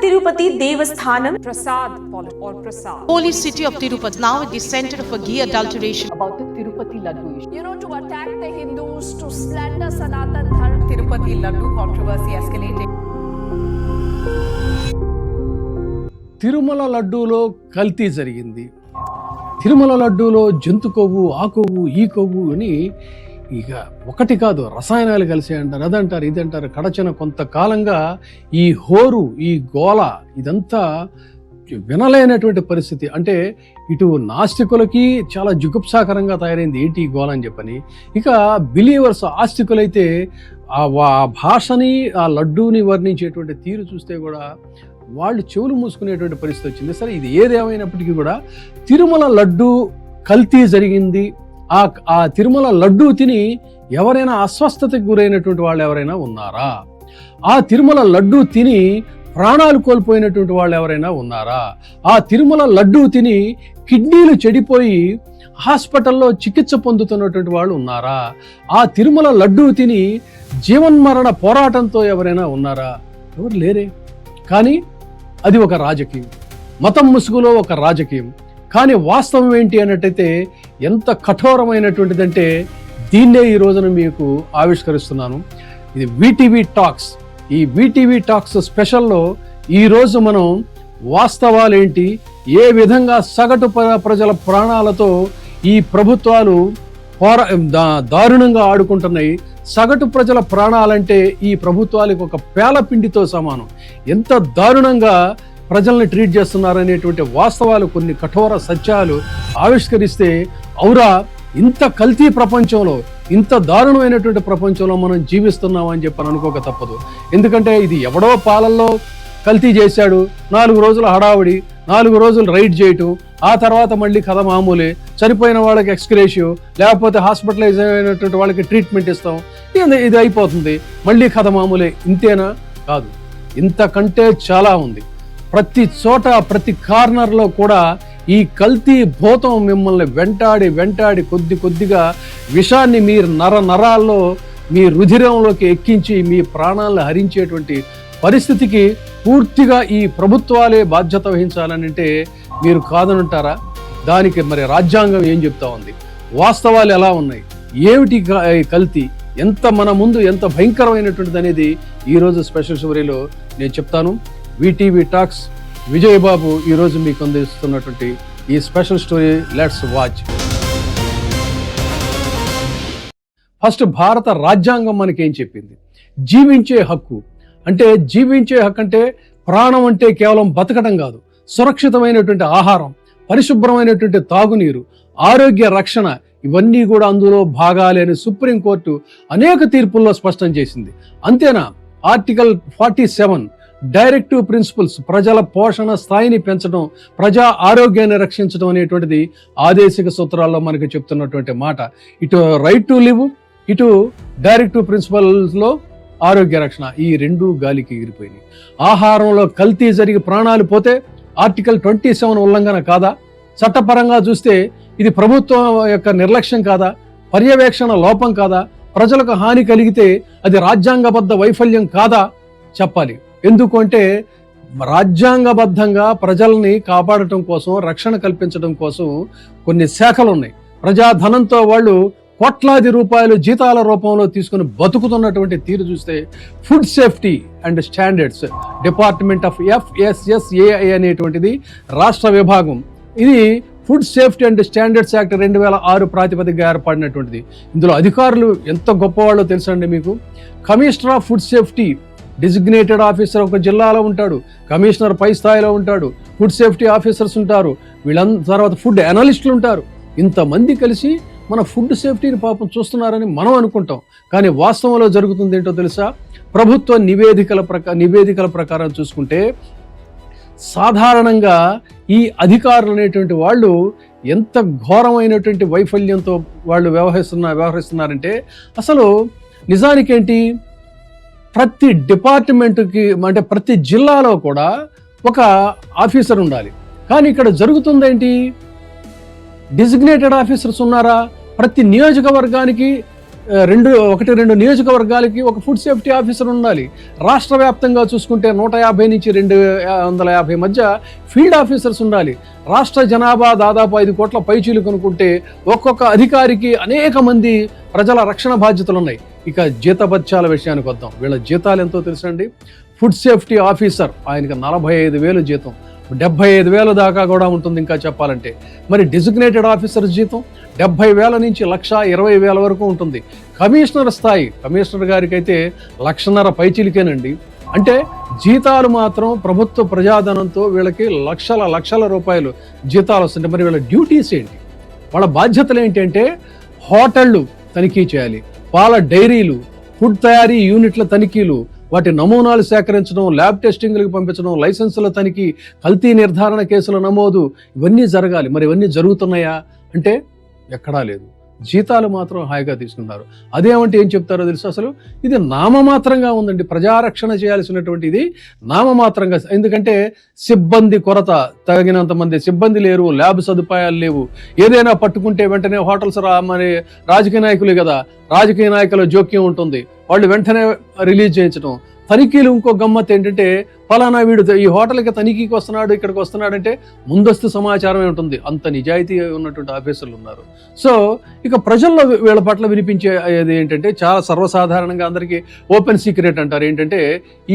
Tirupati Devasthanam Prasad or Prasad. Holy city of Tirupati, now the center of a ghee adulteration. About the Tirupati Laddu issue. To attack the Hindus, to slander Sanatan Dharma. Tirupati Laddu controversy escalating. Tirumala లడ్డూలో కల్తీ జరిగింది. తిరుమల లడ్డూలో జంతు కొవ్వు, ఆ కొవ్వు, ఈ కొవ్వు అని ఇక ఒకటి కాదు రసాయనాలు కలిసి అంటారు, అదంటారు, ఇదంటారు. గడచిన కొంతకాలంగా ఈ హోరు, ఈ గోల ఇదంతా వినలేనటువంటి పరిస్థితి. అంటే ఇటు నాస్తికులకి చాలా జుగుప్సాకరంగా తయారైంది ఏంటి ఈ గోల అని చెప్పని. ఇక బిలీవర్స్ ఆస్తికులైతే ఆ భాషని, ఆ లడ్డూని వర్ణించేటువంటి తీరు చూస్తే కూడా వాళ్ళు చెవులు మూసుకునేటువంటి పరిస్థితి వచ్చింది. సరే, ఇది ఏదేమైనప్పటికీ కూడా తిరుమల లడ్డూ కల్తీ జరిగింది. ఆ తిరుమల లడ్డూ తిని ఎవరైనా అస్వస్థతకు గురైనటువంటి వాళ్ళు ఎవరైనా ఉన్నారా? ఆ తిరుమల లడ్డూ తిని ప్రాణాలు కోల్పోయినటువంటి వాళ్ళు ఎవరైనా ఉన్నారా? ఆ తిరుమల లడ్డూ తిని కిడ్నీలు చెడిపోయి హాస్పిటల్లో చికిత్స పొందుతున్నటువంటి వాళ్ళు ఉన్నారా? ఆ తిరుమల లడ్డూ తిని జీవన్మరణ పోరాటంతో ఎవరైనా ఉన్నారా? ఎవరు లేరే. కానీ అది ఒక రాజకీయం, మతం ముసుగులో ఒక రాజకీయం. కానీ వాస్తవం ఏంటి అన్నట్టయితే ఎంత కఠోరమైనటువంటిదంటే దీన్నే ఈ రోజున మీకు ఆవిష్కరిస్తున్నాను. ఇది వీటీవీ టాక్స్. ఈ వీటీవీ టాక్స్ స్పెషల్లో ఈరోజు మనం వాస్తవాలేంటి, ఏ విధంగా సగటు ప్రజల ప్రాణాలతో ఈ ప్రభుత్వాలు దారుణంగా ఆడుకుంటున్నాయి. సగటు ప్రజల ప్రాణాలంటే ఈ ప్రభుత్వాలకు ఒక పేలపిండితో సమానం. ఎంత దారుణంగా ప్రజల్ని ట్రీట్ చేస్తున్నారనేటువంటి వాస్తవాలు, కొన్ని కఠోర సత్యాలు ఆవిష్కరిస్తే ఔరా ఇంత కల్తీ ప్రపంచంలో, ఇంత దారుణమైనటువంటి ప్రపంచంలో మనం జీవిస్తున్నాం అని చెప్పని అనుకోక తప్పదు. ఎందుకంటే ఇది ఎవడో పాలల్లో కల్తీ చేశాడు, 4 రోజుల హడావుడి, 4 రోజులు రైడ్ చేయటం, ఆ తర్వాత మళ్ళీ కథ మామూలే. చనిపోయిన వాళ్ళకి ఎక్స్గ్రేషియో, లేకపోతే హాస్పిటలైజ్ అయినటువంటి వాళ్ళకి ట్రీట్మెంట్ ఇస్తాం, ఇది అయిపోతుంది, మళ్ళీ కథ మామూలే. ఇంతేనా? కాదు, ఇంతకంటే చాలా ఉంది. ప్రతి చోట, ప్రతి కార్నర్లో కూడా ఈ కల్తీ భూతం మిమ్మల్ని వెంటాడి కొద్దిగా విషాన్ని మీ నరాల్లో, మీ రుధిరంలోకి ఎక్కించి మీ ప్రాణాలను హరించేటువంటి పరిస్థితికి పూర్తిగా ఈ ప్రభుత్వాలే బాధ్యత వహించాలని అంటే మీరు కాదనంటారా? దానికి మరి రాజ్యాంగం ఏం చెప్తా ఉంది? వాస్తవాలు ఎలా ఉన్నాయి? ఏమిటి కల్తీ? ఎంత మన ముందు ఎంత భయంకరమైనటువంటిది అనేది ఈరోజు స్పెషల్ స్టోరీలో నేను చెప్తాను. వీటీవీ టాక్స్ విజయబాబు ఈరోజు మీకు అందిస్తున్నటువంటి ఈ special story let's watch. First, భారత రాజ్యాంగం మనకేం చెప్పింది? జీవించే హక్కు అంటే ప్రాణం అంటే కేవలం బతకడం కాదు, సురక్షితమైనటువంటి ఆహారం, పరిశుభ్రమైనటువంటి తాగునీరు, ఆరోగ్య రక్షణ, ఇవన్నీ కూడా అందులో భాగాలే అని సుప్రీంకోర్టు అనేక తీర్పుల్లో స్పష్టం చేసింది. అంతేనా, ఆర్టికల్ 47 డైరెక్టివ్ ప్రిన్సిపల్స్, ప్రజల పోషణ స్థాయిని పెంచడం, ప్రజా ఆరోగ్యాన్ని రక్షించడం అనేటువంటిది ఆదేశిక సూత్రాల్లో మనకు చెప్తున్నటువంటి మాట. ఇటు రైట్ టు లివ్, ఇటు డైరెక్టివ్ ప్రిన్సిపల్స్లో ఆరోగ్య రక్షణ, ఈ రెండు గాలికి ఎగిరిపోయినాయి. ఆహారంలో కల్తీ జరిగి ప్రాణాలు పోతే ఆర్టికల్ 27 ఉల్లంఘన కాదా? చట్టపరంగా చూస్తే ఇది ప్రభుత్వం యొక్క నిర్లక్ష్యం కాదా? పర్యవేక్షణ లోపం కాదా? ప్రజలకు హాని కలిగితే అది రాజ్యాంగబద్ధ వైఫల్యం కాదా? చెప్పాలి. ఎందుకంటే రాజ్యాంగబద్ధంగా ప్రజల్ని కాపాడటం కోసం, రక్షణ కల్పించడం కోసం కొన్ని శాఖలు ఉన్నాయి. ప్రజాధనంతో వాళ్ళు కోట్లాది రూపాయలు జీతాల రూపంలో తీసుకుని బతుకుతున్నటువంటి తీరు చూస్తే food safety and standards department of FSSAI అనేటువంటిది రాష్ట్ర విభాగం. ఇది food safety and standards act 2006 ప్రాతిపదికగా ఏర్పడినటువంటిది. ఇందులో అధికారులు ఎంత గొప్పవాళ్ళో తెలుసండి మీకు. Commissioner of food safety designated officer ఒక జిల్లాలో ఉంటాడు, కమిషనర్ పై స్థాయిలో ఉంటాడు, ఫుడ్ సేఫ్టీ ఆఫీసర్స్ ఉంటారు, తర్వాత ఫుడ్ అనలిస్టులు ఉంటారు. ఇంతమంది కలిసి మన ఫుడ్ సేఫ్టీని పాపం చూస్తున్నారని మనం అనుకుంటాం. కానీ వాస్తవంలో జరుగుతుంది ఏంటో తెలుసా? ప్రభుత్వ నివేదికల ప్రకారం చూసుకుంటే సాధారణంగా ఈ అధికారులు అనేటువంటి వాళ్ళు ఎంత ఘోరమైనటువంటి వైఫల్యంతో వాళ్ళు వ్యవహరిస్తున్నారంటే, అసలు నిజానికేంటి, ప్రతి డిపార్ట్మెంట్కి అంటే ప్రతి జిల్లాలో కూడా ఒక ఆఫీసర్ ఉండాలి. కానీ ఇక్కడ జరుగుతుందేంటి, డిజిగ్నేటెడ్ ఆఫీసర్స్ ఉన్నారా? ప్రతి నియోజకవర్గానికి ఒకటి రెండు నియోజకవర్గాలకి ఒక ఫుడ్ సేఫ్టీ ఆఫీసర్ ఉండాలి. రాష్ట్ర వ్యాప్తంగా చూసుకుంటే 150 నుంచి 250 మధ్య ఫీల్డ్ ఆఫీసర్స్ ఉండాలి. రాష్ట్ర జనాభా దాదాపు 5 కోట్ల పైచీలు కనుక్కుంటే ఒక్కొక్క అధికారికి అనేక మంది ప్రజల రక్షణ బాధ్యతలు ఉన్నాయి. ఇక జీతభత్యాల విషయానికి వద్దాం. వీళ్ళ జీతాలు ఎంతో తెలుసండి. ఫుడ్ సేఫ్టీ ఆఫీసర్ ఆయనకి 45,000 జీతం, 75,000 దాకా కూడా ఉంటుంది ఇంకా చెప్పాలంటే. మరి డెసిగ్నేటెడ్ ఆఫీసర్ జీతం 70,000 నుంచి 1,20,000 వరకు ఉంటుంది. కమిషనర్ స్థాయి కమిషనర్ గారికి అయితే 1,50,000 పైచిలికేనండి. అంటే జీతాలు మాత్రం ప్రభుత్వ ప్రజాధనంతో వీళ్ళకి లక్షల రూపాయలు జీతాలు వస్తుంటాయి. మరి వీళ్ళ డ్యూటీస్ ఏంటి, వాళ్ళ బాధ్యతలు ఏంటంటే హోటళ్ళు తనిఖీ చేయాలి, పాల డైరీలు, ఫుడ్ తయారీ యూనిట్ల తనిఖీలు, వాటి నమూనాలు సేకరించడం, ల్యాబ్ టెస్టింగ్లకు పంపించడం, లైసెన్సుల తనిఖీ, కల్తీ నిర్ధారణ కేసుల నమోదు, ఇవన్నీ జరగాలి. మరి ఇవన్నీ జరుగుతున్నాయా అంటే ఎక్కడా లేదు. జీతాలు మాత్రం హాయిగా తీసుకున్నారు. అదేమంటే ఏం చెప్తారో తెలుసు, అసలు ఇది నామమాత్రంగా ఉందండి. ప్రజారక్షణ చేయాల్సినటువంటి ఇది నామమాత్రంగా. ఎందుకంటే సిబ్బంది కొరత, తగినంత మంది సిబ్బంది లేరు, ల్యాబ్ సదుపాయాలు లేవు. ఏదైనా పట్టుకుంటే వెంటనే హోటల్స్ మరి రాజకీయ నాయకులే కదా, రాజకీయ నాయకుల జోక్యం ఉంటుంది, వాళ్ళు వెంటనే రిలీజ్ చేయించడం. తనిఖీలు ఇంకో గమ్మత్ ఏంటంటే ఫలానా వీడు ఈ హోటల్కి తనిఖీకి వస్తున్నాడు, ఇక్కడికి వస్తున్నాడంటే ముందస్తు సమాచారమే ఉంటుంది. అంత నిజాయితీ ఉన్నటువంటి ఆఫీసర్లు ఉన్నారు. సో ఇక ప్రజల్లో వీళ్ళ పట్ల వినిపించేది ఏంటంటే చాలా సర్వసాధారణంగా అందరికీ ఓపెన్ సీక్రెట్ అంటారు. ఏంటంటే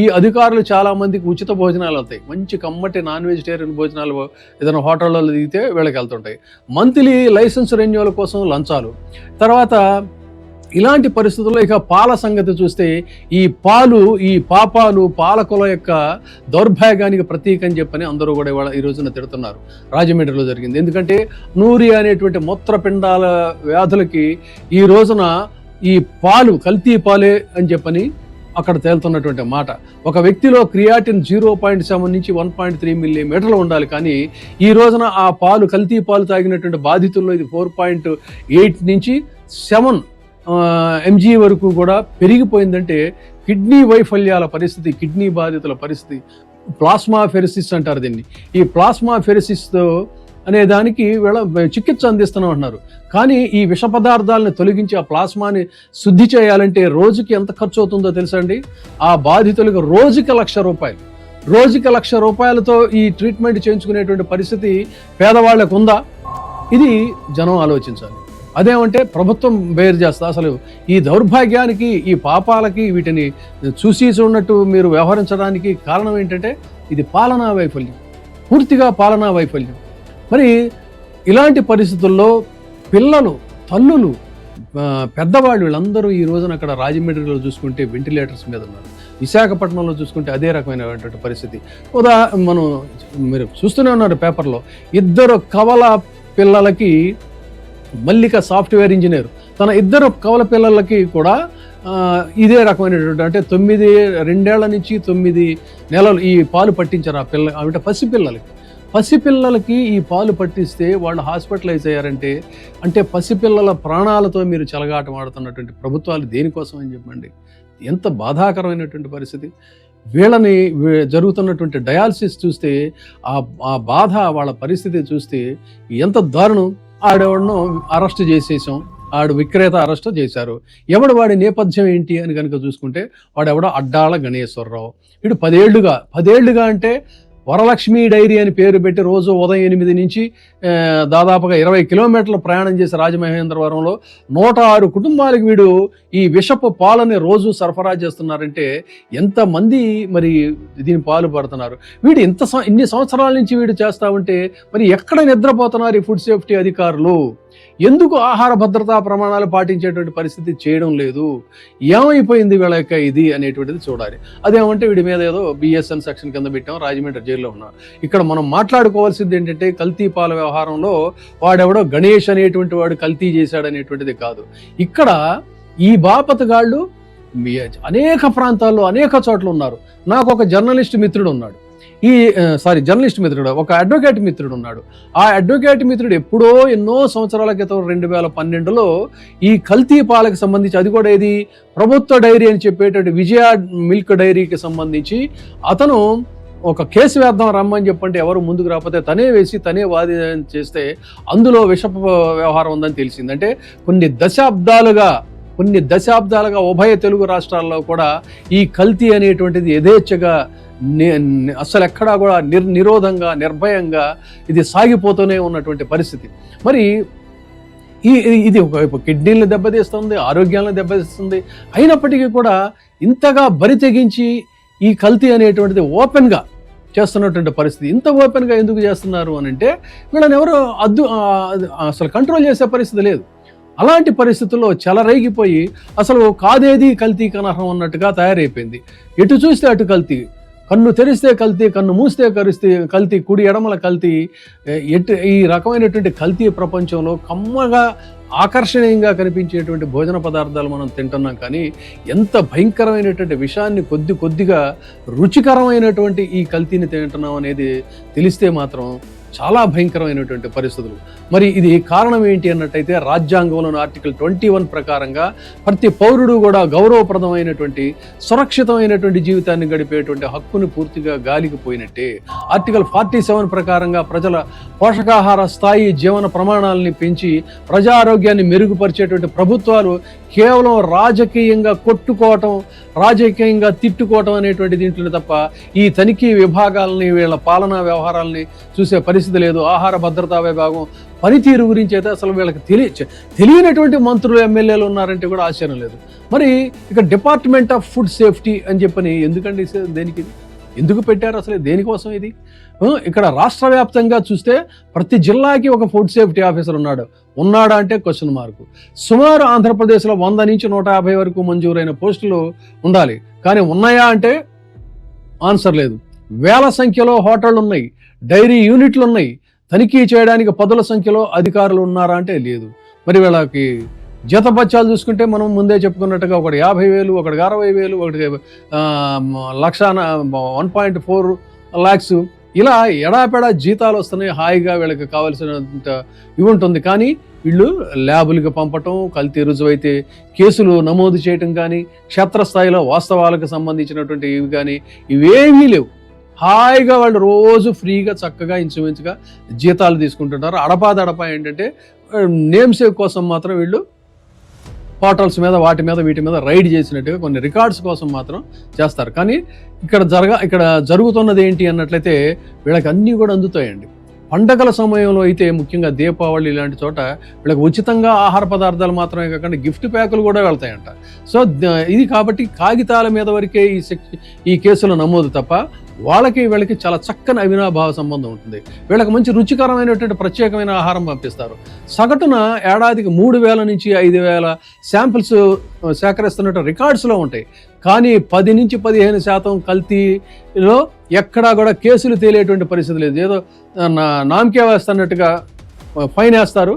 ఈ అధికారులు చాలా మందికి ఉచిత భోజనాలు అవుతాయి. మంచి కమ్మటి నాన్ వెజిటేరియన్ భోజనాలు ఏదైనా హోటల్లో దిగితే వీళ్ళకి వెళ్తుంటాయి. మంత్లీ లైసెన్స్ రెన్యూవల్ కోసం లంచాలు. తర్వాత ఇలాంటి పరిస్థితుల్లో ఇక పాల సంగతి చూస్తే ఈ పాపాలు పాలకుల యొక్క దౌర్భాగ్యానికి ప్రతీక అని చెప్పని అందరూ కూడా ఈ రోజున తిడుతున్నారు. రాజమండ్రిలో జరిగింది. ఎందుకంటే నూరియా అనేటువంటి మూత్రపిండాల వ్యాధులకి ఈ రోజున ఈ పాలు కల్తీ పాలే అని చెప్పని అక్కడ తేలుతున్నటువంటి మాట. ఒక వ్యక్తిలో క్రియాటిన్ 0.7 నుంచి 1.3 మిల్లీమీటర్లు ఉండాలి. కానీ ఈ రోజున ఆ పాలు కల్తీ పాలు తాగినటువంటి బాధితుల్లో ఇది 4.8 నుంచి 7 mg వరకు కూడా పెరిగిపోయిందంటే కిడ్నీ వైఫల్యాల పరిస్థితి, కిడ్నీ బాధితుల పరిస్థితి, ప్లాస్మా ఫెరిసిస్ అంటారు దీన్ని. ఈ ప్లాస్మా ఫెరిసిస్ అనే దానికి వీళ్ళ చికిత్స అందిస్తున్నాం అంటున్నారు. కానీ ఈ విష పదార్థాలను తొలగించి ఆ ప్లాస్మాని శుద్ధి చేయాలంటే రోజుకి ఎంత ఖర్చు అవుతుందో తెలుసా అండి? ఆ బాధితులకు రోజుకి ₹1,00,000, రోజుకి ₹1,00,000 ఈ ట్రీట్మెంట్ చేయించుకునేటువంటి పరిస్థితి పేదవాళ్ళకు ఉందా? ఇది జనం ఆలోచించాలి. అదేమంటే ప్రభుత్వం బేర్ చేస్తా. అసలు ఈ దౌర్భాగ్యానికి, ఈ పాపాలకి, వీటిని చూసి చూడనట్టు మీరు వ్యవహరించడానికి కారణం ఏంటంటే ఇది పాలనా వైఫల్యం, పూర్తిగా పాలనా వైఫల్యం. మరి ఇలాంటి పరిస్థితుల్లో పిల్లలు, తల్లులు, పెద్దవాళ్ళు వీళ్ళందరూ ఈ రోజున అక్కడ రాజమండ్రిలో చూసుకుంటే వెంటిలేటర్స్ మీద ఉన్నారు. విశాఖపట్నంలో చూసుకుంటే అదే రకమైనటువంటి పరిస్థితి. మీరు చూస్తూనే ఉన్నారు పేపర్లో, 2 కవల పిల్లలకి మల్లిక సాఫ్ట్వేర్ ఇంజనీర్ తన 2 కవల పిల్లలకి కూడా ఇదే రకమైనటువంటి అంటే 2 ఏళ్ల నుంచి 9 నెలలు ఈ పాలు పట్టించారు. ఆ పిల్ల అంటే పసిపిల్లలకి ఈ పాలు పట్టిస్తే వాళ్ళు హాస్పిటలైజ్ అయ్యారంటే అంటే పసిపిల్లల ప్రాణాలతో మీరు చెలగాటం ఆడుతున్నటువంటి ప్రభుత్వాలు దేనికోసం అని చెప్పండి. ఎంత బాధాకరమైనటువంటి పరిస్థితి. వీళ్ళని జరుగుతున్నటువంటి డయాలసిస్ చూస్తే ఆ బాధ, వాళ్ళ పరిస్థితి చూస్తే ఎంత దారుణం. ఆడెవడనో అరెస్ట్ చేసేసాం, విక్రేత అరెస్ట్ చేశారు. వాడి నేపథ్యం ఏంటి అని కనుక చూసుకుంటే వాడెవడో అడ్డాల గణేశ్వరరావు. వీడు 10 ఏళ్ళుగా అంటే వరలక్ష్మి డైరీ అని పేరు పెట్టి రోజు ఉదయం 8 నుంచి దాదాపుగా 20 కిలోమీటర్లు ప్రయాణం చేసి రాజమహేంద్రవరంలో 106 కుటుంబాలకు వీడు ఈ విషపు పాలని రోజు సరఫరా చేస్తున్నారంటే ఎంతమంది మరి దీని పాలు పడుతున్నారు. వీడు ఇన్ని సంవత్సరాల నుంచి వీడు చేస్తా ఉంటే మరి ఎక్కడ నిద్రపోతున్నారు ఈ ఫుడ్ సేఫ్టీ అధికారులు? ఎందుకు ఆహార భద్రతా ప్రమాణాలు పాటించేటువంటి పరిస్థితి చేయడం లేదు? ఏమైపోయింది వీళ్ళ యొక్క ఇది అనేటువంటిది చూడాలి. అదేమంటే వీడి మీద ఏదో BSN సెక్షన్ కింద పెట్టాం, రాజమండ్రి జైల్లో ఉన్నాం. ఇక్కడ మనం మాట్లాడుకోవాల్సింది ఏంటంటే కల్తీ పాల వ్యవహారంలో వాడెవడో గణేష్ అనేటువంటి వాడు కల్తీ చేశాడనేటువంటిది కాదు. ఇక్కడ ఈ బాపతగాళ్ళు అనేక ప్రాంతాల్లో అనేక చోట్ల ఉన్నారు. నాకు ఒక జర్నలిస్ట్ మిత్రుడు ఉన్నాడు, ఒక అడ్వకేట్ మిత్రుడు ఉన్నాడు. ఆ అడ్వకేట్ మిత్రుడు ఎన్నో సంవత్సరాల క్రితం 2012లో ఈ కల్తీ పాలకు సంబంధించి, అది కూడా ఇది ప్రభుత్వ డైరీ అని చెప్పేటటువంటి విజయ మిల్క్ డైరీకి సంబంధించి అతను ఒక కేసు వేద్దాం రమ్మని చెప్పంటే ఎవరు ముందుకు రాకపోతే తనే వేసి తనే వాది చేస్తే అందులో విషపు వ్యవహారం ఉందని తెలిసింది. అంటే కొన్ని దశాబ్దాలుగా కొన్ని దశాబ్దాలుగా ఉభయ తెలుగు రాష్ట్రాల్లో కూడా ఈ కల్తీ అనేటువంటిది యథేచ్ఛగా అసలు ఎక్కడా కూడా నిరోధంగా నిర్భయంగా ఇది సాగిపోతూనే ఉన్నటువంటి పరిస్థితి. మరి ఇది ఒక కిడ్నీలను దెబ్బతీస్తుంది, ఆరోగ్యాలను దెబ్బతీస్తుంది. అయినప్పటికీ కూడా ఇంతగా బరి తెగించి ఈ కల్తీ అనేటువంటిది ఓపెన్గా చేస్తున్నటువంటి పరిస్థితి. ఇంత ఓపెన్గా ఎందుకు చేస్తున్నారు అని అంటే వీళ్ళని ఎవరు అసలు కంట్రోల్ చేసే పరిస్థితి లేదు. అలాంటి పరిస్థితుల్లో చెలరేగిపోయి అసలు కాదేది కల్తీ కనహం అన్నట్టుగా తయారైపోయింది. ఎటు చూస్తే అటు కల్తీ, కన్ను తెరిస్తే కల్తీ, కన్ను మూస్తే కల్తీ, కుడి ఎడమల కల్తీ. ఈ రకమైనటువంటి కల్తీ ప్రపంచంలో కమ్మగా ఆకర్షణీయంగా కనిపించేటువంటి భోజన పదార్థాలు మనం తింటున్నాం. కానీ ఎంత భయంకరమైనటువంటి విషయాన్ని కొద్దిగా రుచికరమైనటువంటి ఈ కల్తీని తింటున్నాం అనేది తెలిస్తే మాత్రం చాలా భయంకరమైనటువంటి పరిస్థితులు. మరి ఇది కారణం ఏంటి అన్నట్టయితే రాజ్యాంగంలోని ఆర్టికల్ 21 ప్రకారంగా ప్రతి పౌరుడు కూడా గౌరవప్రదమైనటువంటి సురక్షితమైనటువంటి జీవితాన్ని గడిపేటువంటి హక్కును పూర్తిగా గాలికి పోయినట్టే. ఆర్టికల్ 47 ప్రకారంగా ప్రజల పోషకాహార స్థాయి జీవన ప్రమాణాలని పెంచి ప్రజా ఆరోగ్యాన్ని మెరుగుపరిచేటువంటి ప్రభుత్వాలు కేవలం రాజకీయంగా కొట్టుకోవటం, రాజకీయంగా తిట్టుకోవటం అనేటువంటి దీంట్లో తప్ప ఈ తనిఖీ విభాగాలని వీళ్ళ పాలనా వ్యవహారాలని చూసే పరిస్థితి లేదు. ఆహార భద్రతా విభాగం పనితీరు గురించి అయితే అసలు వీళ్ళకి తెలియనటువంటి మంత్రులు, ఎమ్మెల్యేలు ఉన్నారంటే కూడా ఆశ్చర్యం లేదు. మరి ఇక డిపార్ట్మెంట్ ఆఫ్ ఫుడ్ సేఫ్టీ అని చెప్పని ఎందుకండి, దేనికి ఎందుకు పెట్టారు, అసలు దేనికోసం ఇది? ఇక్కడ రాష్ట్ర వ్యాప్తంగా చూస్తే ప్రతి జిల్లాకి ఒక ఫుడ్ సేఫ్టీ ఆఫీసర్ ఉన్నాడా అంటే క్వశ్చన్ మార్కు. సుమారు ఆంధ్రప్రదేశ్లో 100 నుంచి 150 వరకు మంజూరైన పోస్టులు ఉండాలి. కానీ ఉన్నాయా అంటే ఆన్సర్ లేదు. వేల సంఖ్యలో హోటళ్ళు ఉన్నాయి, డైరీ యూనిట్లు ఉన్నాయి. తనిఖీ చేయడానికి 10ల సంఖ్యలో అధికారులు ఉన్నారా అంటే లేదు. మరి వీళ్ళకి జీతభత్యాలు చూసుకుంటే మనం ముందే చెప్పుకున్నట్టుగా ఒకటి 50,000, ఒకటి 60,000, ఒకటి 1.4 lakhs ఇలా ఎడాపెడా జీతాలు వస్తున్నాయి. హాయిగా వీళ్ళకి కావాల్సినంత ఇవి ఉంటుంది. కానీ వీళ్ళు ల్యాబులకు పంపటం, కల్తీ రుజువైతే కేసులు నమోదు చేయటం కానీ, క్షేత్రస్థాయిలో వాస్తవాలకు సంబంధించినటువంటి ఇవి కానీ ఇవేమీ లేవు. హాయిగా వాళ్ళు రోజు ఫ్రీగా చక్కగా ఇంచుమించుగా జీతాలు తీసుకుంటుంటారు. అడపా ఏంటంటే నేమ్ సేవ్ కోసం మాత్రం వీళ్ళు హోటల్స్ మీద వీటి మీద రైడ్ చేసినట్టుగా కొన్ని రికార్డ్స్ కోసం మాత్రం చేస్తారు. కానీ ఇక్కడ జరుగుతున్నది ఏంటి అన్నట్లయితే వీళ్ళకి అన్నీ కూడా అందుతాయండి. పండగల సమయంలో అయితే ముఖ్యంగా దీపావళి ఇలాంటి చోట వీళ్ళకి ఉచితంగా ఆహార పదార్థాలు మాత్రమే కాకుండా గిఫ్ట్ ప్యాకులు కూడా వెళ్తాయంట. సో ఇది కాబట్టి కాగితాల మీద వరకే ఈ కేసులు నమోదు తప్ప వీళ్ళకి చాలా చక్కని అవినాభావ సంబంధం ఉంటుంది. వీళ్ళకి మంచి రుచికరమైనటువంటి ప్రత్యేకమైన ఆహారం పంపిస్తారు. సగటున ఏడాదికి 3,000 నుంచి 5,000 శాంపిల్స్ సేకరిస్తున్నట్టు రికార్డ్స్లో ఉంటాయి. కానీ 10 నుంచి 15% కల్తీలో ఎక్కడా కూడా కేసులు తేలేటువంటి పరిస్థితి లేదు. ఏదో నామకే వేస్తున్నట్టుగా ఫైన్ వేస్తారు,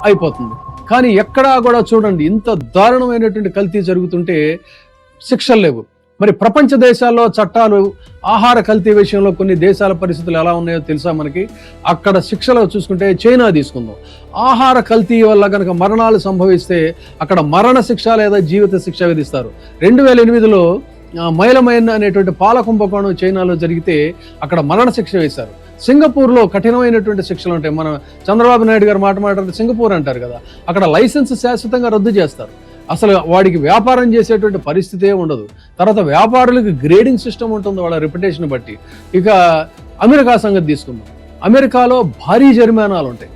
అయిపోతుంది. కానీ ఎక్కడా కూడా చూడండి, ఇంత దారుణమైనటువంటి కల్తీ జరుగుతుంటే శిక్షలు లేవు. మరి ప్రపంచ దేశాల్లో చట్టాలు ఆహార కల్తీ విషయంలో కొన్ని దేశాల పరిస్థితులు ఎలా ఉన్నాయో తెలుసా మనకి? అక్కడ శిక్షలు చూసుకుంటే చైనా తీసుకుందాం. ఆహార కల్తీ వల్ల కనుక మరణాలు సంభవిస్తే అక్కడ మరణ శిక్ష లేదా జీవిత శిక్ష విధిస్తారు. 2008లో మైలమైన్ అనేటువంటి పాల కుంభకోణం చైనాలో జరిగితే అక్కడ మరణ శిక్ష వేశారు. సింగపూర్లో కఠినమైనటువంటి శిక్షలు ఉంటాయి. మన చంద్రబాబు నాయుడు గారు మాట్లాడితే సింగపూర్ అంటారు కదా, అక్కడ లైసెన్స్ శాశ్వతంగా రద్దు చేస్తారు. అసలు వాడికి వ్యాపారం చేసేటువంటి పరిస్థితే ఉండదు. తర్వాత వ్యాపారులకు గ్రేడింగ్ సిస్టమ్ ఉంటుంది వాళ్ళ రెప్యుటేషన్ బట్టి. ఇక అమెరికా సంగతి తీసుకుందాం. అమెరికాలో భారీ జరిమానాలు ఉంటాయి.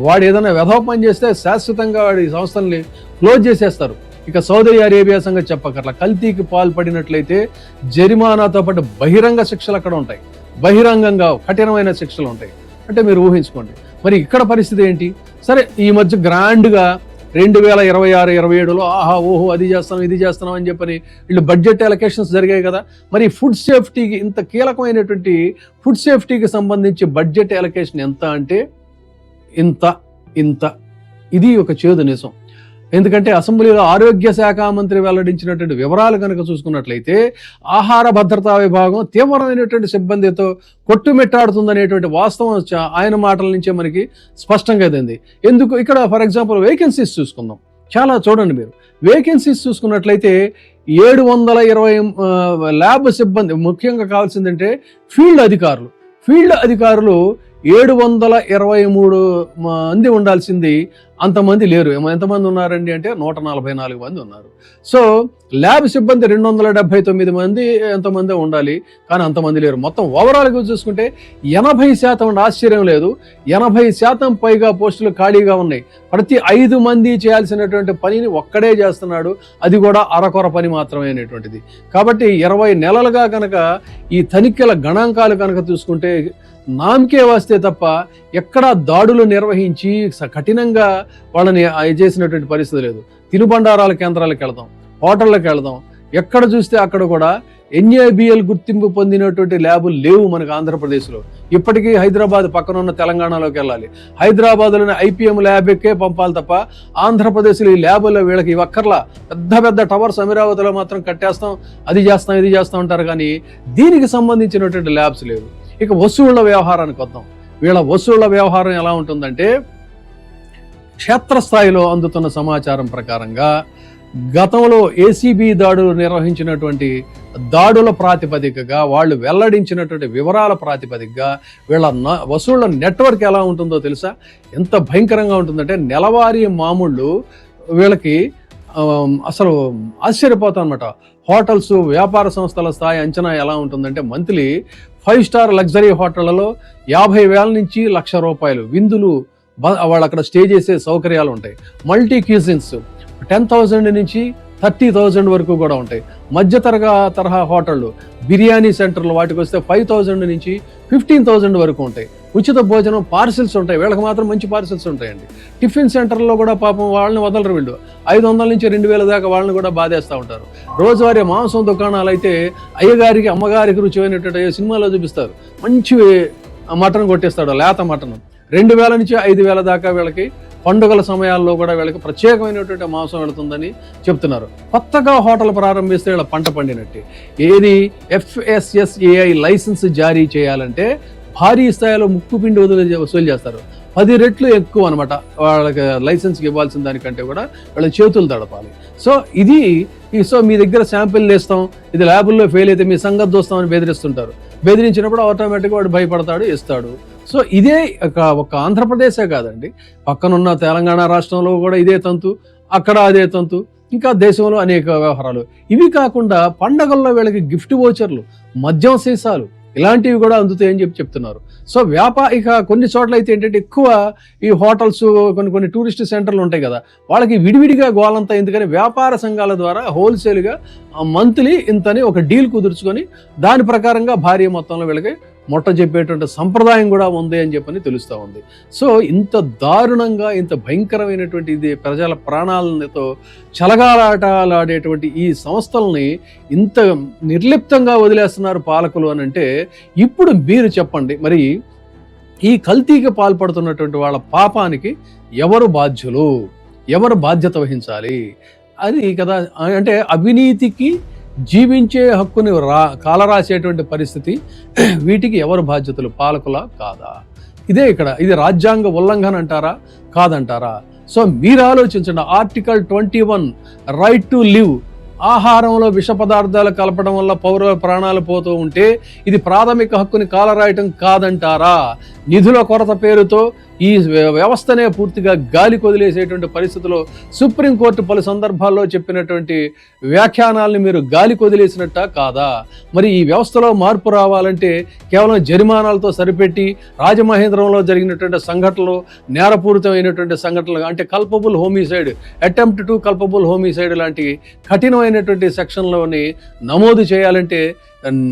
వాడు ఏదైనా వెధోపం చేస్తే శాశ్వతంగా వాడి సంస్థల్ని క్లోజ్ చేసేస్తారు. ఇక సౌదీ అరేబియా సంగతి చెప్పకట్లా, కల్తీకి పాల్పడినట్లయితే జరిమానాతో పాటు బహిరంగ శిక్షలు అక్కడ ఉంటాయి. బహిరంగంగా కఠినమైన శిక్షలు ఉంటాయి. అంటే మీరు ఊహించుకోండి. మరి ఇక్కడ పరిస్థితి ఏంటి? సరే, ఈ మధ్య గ్రాండ్గా 2026-27లో అది చేస్తాం ఇది చేస్తున్నాం అని చెప్పని వీళ్ళు బడ్జెట్ అలొకేషన్స్ జరిగాయి కదా. మరి ఫుడ్ సేఫ్టీకి, ఇంత కీలకమైనటువంటి ఫుడ్ సేఫ్టీకి సంబంధించి బడ్జెట్ అలొకేషన్ ఎంత అంటే ఇంత. ఇది ఒక చేదు నిజం. ఎందుకంటే అసెంబ్లీలో ఆరోగ్య శాఖ మంత్రి వెల్లడించినటువంటి వివరాలు కనుక చూసుకున్నట్లయితే ఆహార భద్రతా విభాగం తీవ్రమైనటువంటి సిబ్బందితో కొట్టుమిట్టాడుతుందనేటువంటి వాస్తవం ఆయన మాటల నుంచే మనకి స్పష్టంగా అయింది. ఎందుకు? ఇక్కడ ఫర్ ఎగ్జాంపుల్ వేకెన్సీస్ చూసుకుందాం. చాలా చూడండి మీరు, వేకెన్సీస్ చూసుకున్నట్లయితే 720 ల్యాబ్ సిబ్బంది, ముఖ్యంగా కావాల్సిందంటే ఫీల్డ్ అధికారులు 723 మంది ఉండాల్సింది అంతమంది లేరు. ఎంతమంది ఉన్నారండి అంటే 144 మంది ఉన్నారు. సో ల్యాబ్ సిబ్బంది 279 మంది ఎంతమంది ఉండాలి, కానీ అంతమంది లేరు. మొత్తం ఓవరాల్గా చూసుకుంటే 80% ఉండి ఆశ్చర్యం లేదు, 80% పైగా పోస్టులు ఖాళీగా ఉన్నాయి. ప్రతి 5 మంది చేయాల్సినటువంటి పనిని ఒక్కడే చేస్తున్నాడు, అది కూడా అరకొర పని మాత్రమే అనేటువంటిది. కాబట్టి 20 నెలలుగా కనుక ఈ తనిఖీల గణాంకాలు కనుక చూసుకుంటే నామకే వస్తే తప్ప ఎక్కడా దాడులు నిర్వహించి కఠినంగా వాళ్ళని చేసినటువంటి పరిస్థితి లేదు. తినుబండారాల కేంద్రాలకు వెళదాం, హోటళ్ళకి వెళదాం, ఎక్కడ చూస్తే అక్కడ కూడా NABL గుర్తింపు పొందినటువంటి ల్యాబులు లేవు మనకు ఆంధ్రప్రదేశ్లో. ఇప్పటికీ హైదరాబాద్ పక్కన ఉన్న తెలంగాణలోకి వెళ్ళాలి, హైదరాబాద్లోని IPM ల్యాబ్ ఎక్కే పంపాలి తప్ప ఆంధ్రప్రదేశ్లో ఈ ల్యాబుల్లో వీళ్ళకి ఇవక్కర్లా. పెద్ద పెద్ద టవర్స్ అమరావతిలో మాత్రం కట్టేస్తాం, అది చేస్తాం ఇది చేస్తాం అంటారు, కానీ దీనికి సంబంధించినటువంటి ల్యాబ్స్ లేవు. ఇక వసూళ్ల వ్యవహారానికి వద్దాం. వీళ్ళ వసూళ్ల వ్యవహారం ఎలా ఉంటుందంటే, క్షేత్రస్థాయిలో అందుతున్న సమాచారం ప్రకారంగా గతంలో ACB దాడులు నిర్వహించినటువంటి దాడుల ప్రాతిపదికగా వాళ్ళు వెల్లడించినటువంటి వివరాల ప్రాతిపదికగా వీళ్ళ వసూళ్ల నెట్వర్క్ ఎలా ఉంటుందో తెలుసా? ఎంత భయంకరంగా ఉంటుందంటే, నెలవారీ మామూళ్ళు వీళ్ళకి అసలు ఆశ్చర్యపోతాం అనమాట. హోటల్స్, వ్యాపార సంస్థల స్థాయి అంచనా ఎలా ఉంటుందంటే, మంత్లీ 5 స్టార్ లగ్జరీ హోటళ్లలో 50,000 నుంచి ₹1,00,000 విందులు, వాళ్ళు అక్కడ స్టే చేసే సౌకర్యాలు ఉంటాయి. మల్టీ క్యూజిన్స్ 10,000 నుంచి 30,000 వరకు కూడా ఉంటాయి. మధ్య తరహా హోటళ్ళు, బిర్యానీ సెంటర్లు వాటికి వస్తే 5,000 నుంచి 15,000 వరకు ఉంటాయి. ఉచిత భోజనం, పార్సిల్స్ ఉంటాయి, వీళ్ళకి మాత్రం మంచి పార్సిల్స్ ఉంటాయండి. టిఫిన్ సెంటర్లో కూడా పాపం వాళ్ళని వదలరు వీళ్ళు, 500 నుంచి 2,000 దాకా వాళ్ళని కూడా బాధేస్తూ ఉంటారు. రోజువారీ మాంసం దుకాణాలు అయితే అయ్యగారికి అమ్మగారికి రుచిమైనటువంటి సినిమాలో చూపిస్తారు, మంచి మటన్ కొట్టేస్తాడు, లేత మటన్. 2,000 నుంచి 5,000 దాకా వీళ్ళకి పండుగల సమయాల్లో కూడా వీళ్ళకి ప్రత్యేకమైనటువంటి మాంసం వెళుతుందని చెప్తున్నారు. కొత్తగా హోటల్ ప్రారంభిస్తే వీళ్ళ పంట పండినట్టే. ఏది FSSAI లైసెన్స్ జారీ చేయాలంటే భారీ స్థాయిలో ముక్కుపిండి వసూలు చేస్తారు. 10 రెట్లు ఎక్కువ అనమాట వాళ్ళకి లైసెన్స్కి ఇవ్వాల్సిన దానికంటే కూడా వాళ్ళ చేతులు తడపాలి. సో ఇది మీ దగ్గర శాంపిల్ వేస్తాం, ఇది ల్యాబుల్లో ఫెయిల్ అయితే మీ సంగతి చూస్తామని బెదిరిస్తుంటారు. బెదిరించినప్పుడు ఆటోమేటిక్గా వాడు భయపడతాడు, ఇస్తాడు. సో ఇదే ఒక ఆంధ్రప్రదేశే కాదండి, పక్కనున్న తెలంగాణ రాష్ట్రంలో కూడా ఇదే తంతు, అక్కడ అదే తంతు, ఇంకా దేశంలో అనేక వ్యవహారాలు. ఇవి కాకుండా పండగల్లో వీళ్ళకి గిఫ్ట్ వోచర్లు, మద్యం సీసాలు ఇలాంటివి కూడా అందుతాయని చెప్తున్నారు. సో ఇక కొన్ని చోట్ల అయితే ఏంటంటే, ఎక్కువ ఈ హోటల్స్, కొన్ని టూరిస్ట్ సెంటర్లు ఉంటాయి కదా, వాళ్ళకి విడివిడిగా గోలంతా ఎందుకని వ్యాపార సంఘాల ద్వారా హోల్సేల్గా మంత్లీ ఇంతని ఒక డీల్ కుదుర్చుకొని దాని ప్రకారంగా భారీ మొత్తంలో వీళ్ళకి మొట్ట చెప్పేటువంటి సంప్రదాయం కూడా ఉంది అని చెప్పని తెలుస్తూ ఉంది. సో ఇంత దారుణంగా, ఇంత భయంకరమైనటువంటి ఇది ప్రజల ప్రాణాలతో చలగాలాటలాడేటువంటి ఈ సంస్థల్ని ఇంత నిర్లిప్తంగా వదిలేస్తున్నారు పాలకులు అని అంటే, ఇప్పుడు మీరు చెప్పండి, మరి ఈ కల్తీకి పాల్పడుతున్నటువంటి వాళ్ళ పాపానికి ఎవరు బాధ్యులు, ఎవరు బాధ్యత వహించాలి? అది కదా, అంటే అవినీతికి జీవించే హక్కుని కాలరాసేటువంటి పరిస్థితి, వీటికి ఎవరు బాధ్యతలు, పాలకులా కాదా? ఇది రాజ్యాంగ ఉల్లంఘన అంటారా, కాదంటారా? సో మీరు ఆలోచించండి. ఆర్టికల్ 21 రైట్ టు లివ్, ఆహారంలో విష పదార్థాలు కలపడం వల్ల పౌరుల ప్రాణాలు పోతూ ఉంటే ఇది ప్రాథమిక హక్కుని కాలరాయటం కాదంటారా? నిధుల కొరత పేరుతో ఈ వ్యవస్థనే పూర్తిగా గాలి కొదిలేసేటువంటి పరిస్థితిలో సుప్రీంకోర్టు పలు సందర్భాల్లో చెప్పినటువంటి వ్యాఖ్యానాల్ని మీరు గాలి కొదిలేసినట్ట కాదా? మరి ఈ వ్యవస్థలో మార్పు రావాలంటే కేవలం జరిమానాలతో సరిపెట్టి, రాజమహేంద్రంలో జరిగినటువంటి సంఘటనలు, నేరపూరితమైనటువంటి సంఘటనలు, అంటే culpable homicide, attempt to culpable homicide లాంటి కఠినమైనటువంటి సెక్షన్లోని నమోదు చేయాలంటే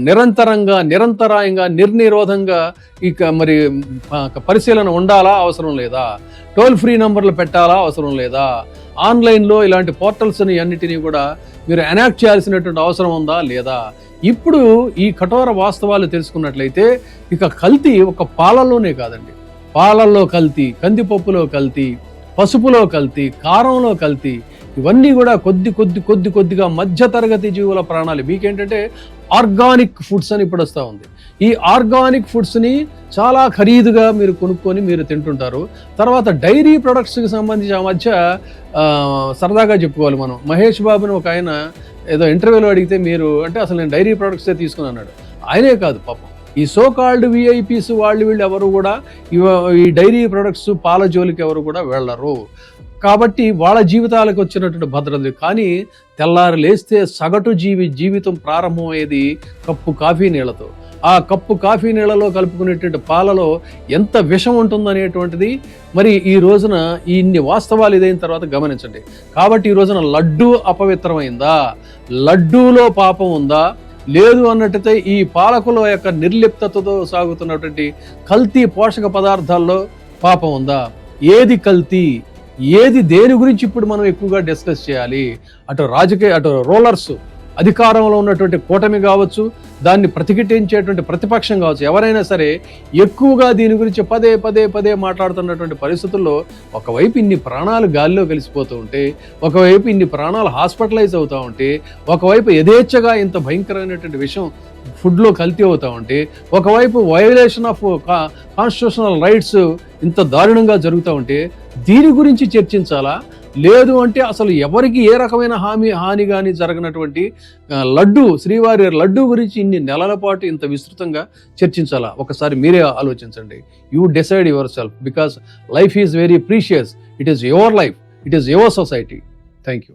నిరంతరాయంగా నిర్నిరోధంగా మరి పరిశీలన ఉండాలా, అవసరం లేదా? టోల్ ఫ్రీ నంబర్లు పెట్టాలా, అవసరం లేదా? ఆన్లైన్లో ఇలాంటి పోర్టల్స్ని అన్నిటినీ కూడా మీరు ఎనాక్ట్ చేయాల్సినటువంటి అవసరం ఉందా లేదా? ఇప్పుడు ఈ కఠోర వాస్తవాలు తెలుసుకున్నట్లయితే ఇక కల్తీ ఒక పాలల్లోనే కాదండి, పాలల్లో కల్తీ, కందిపప్పులో కల్తీ, పసుపులో కల్తీ, కారంలో కల్తీ, ఇవన్నీ కూడా కొద్దిగా మధ్యతరగతి జీవుల ప్రాణాలు. మీకేంటంటే ఆర్గానిక్ ఫుడ్స్ అని ఇప్పుడు వస్తూ ఉంది. ఈ ఆర్గానిక్ ఫుడ్స్ని చాలా ఖరీదుగా మీరు కొనుక్కొని మీరు తింటుంటారు. తర్వాత డైరీ ప్రొడక్ట్స్కి సంబంధించి ఆ మధ్య సరదాగా చెప్పుకోవాలి మనం, మహేష్ బాబుని ఒక ఆయన ఏదో ఇంటర్వ్యూలో అడిగితే, మీరు అంటే అసలు నేను డైరీ ప్రొడక్ట్సే తీసుకుని అన్నాడు. ఆయనే కాదు పాపం, ఈ సో కాల్డ్ VIPs వీళ్ళు ఎవరు కూడా ఈ డైరీ ప్రొడక్ట్స్, పాల జోలికి ఎవరు కూడా వెళ్ళరు. కాబట్టి వాళ్ళ జీవితాలకు వచ్చినటువంటి భద్రత. కానీ తెల్లారి లేస్తే సగటు జీవితం ప్రారంభమయ్యేది కప్పు కాఫీ నీళ్లతో. ఆ కప్పు కాఫీ నీళ్లలో కలుపుకునేటువంటి పాలలో ఎంత విషం ఉంటుందనేటువంటిది మరి ఈ రోజున ఇన్ని వాస్తవాలు ఇదైన తర్వాత గమనించండి. కాబట్టి ఈ రోజున లడ్డూ అపవిత్రమైందా, లడ్డూలో పాపం ఉందా, లేదు అన్నట్టయితే ఈ పాలకుల యొక్క నిర్లిప్తతతో సాగుతున్నటువంటి కల్తీ పోషక పదార్థాల్లో పాపం ఉందా, ఏది కల్తీ, ఏది దేని గురించి ఇప్పుడు మనం ఎక్కువగా డిస్కస్ చేయాలి? అటు రూలర్స్ అధికారంలో ఉన్నటువంటి కూటమి కావచ్చు, దాన్ని ప్రతిఘటించేటువంటి ప్రతిపక్షం కావచ్చు, ఎవరైనా సరే ఎక్కువగా దీని గురించి పదే మాట్లాడుతున్నటువంటి పరిస్థితుల్లో ఒకవైపు ఇన్ని ప్రాణాలు గాలిలో కలిసిపోతూ ఉంటే, ఒకవైపు ఇన్ని ప్రాణాలు హాస్పిటలైజ్ అవుతూ ఉంటే, ఒకవైపు యథేచ్ఛగా ఇంత భయంకరమైనటువంటి విషయం ఫుడ్లో కల్తీ అవుతూ ఉంటే, ఒకవైపు వయోలేషన్ ఆఫ్ కాన్స్టిట్యూషనల్ రైట్స్ ఇంత దారుణంగా జరుగుతూ ఉంటే దీని గురించి చర్చించాలా? లేదు అంటే అసలు ఎవరికి ఏ రకమైన హాని కానీ జరగనటువంటి శ్రీవారి లడ్డు గురించి ఇన్ని నెలల పాటు ఇంత విస్తృతంగా చర్చించాలా? ఒకసారి మీరే ఆలోచించండి. You decide your self, because life is very precious. It is your life, it is your society. Thank you.